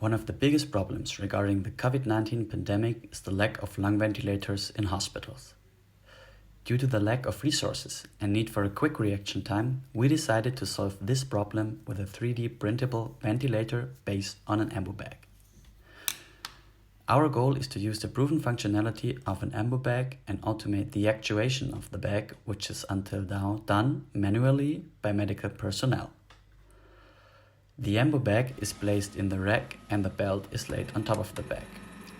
One of the biggest problems regarding the COVID-19 pandemic is the lack of lung ventilators in hospitals. Due to the lack of resources and need for a quick reaction time, we decided to solve this problem with a 3D printable ventilator based on an ambubag. Our goal is to use the proven functionality of an ambubag and automate the actuation of the bag, which is until now done manually by medical personnel. The ambubag is placed in the rack and the belt is laid on top of the bag.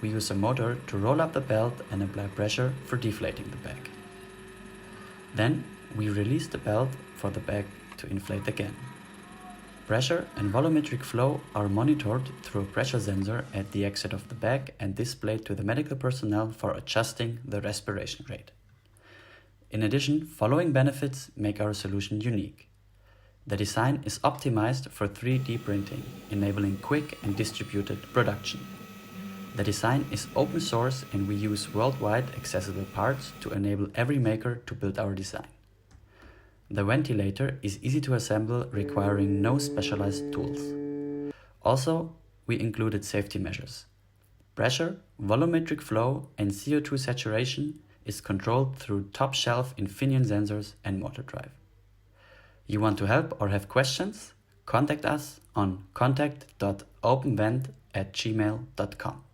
We use a motor to roll up the belt and apply pressure for deflating the bag. Then we release the belt for the bag to inflate again. Pressure and volumetric flow are monitored through a pressure sensor at the exit of the bag and displayed to the medical personnel for adjusting the respiration rate. In addition, following benefits make our solution unique. The design is optimized for 3D printing, enabling quick and distributed production. The design is open source and we use worldwide accessible parts to enable every maker to build our design. The ventilator is easy to assemble, requiring no specialized tools. Also, we included safety measures. Pressure, volumetric flow, and CO2 saturation is controlled through top-shelf Infineon sensors and motor drive. You want to help or have questions? Contact us on contact.openvent@gmail.com.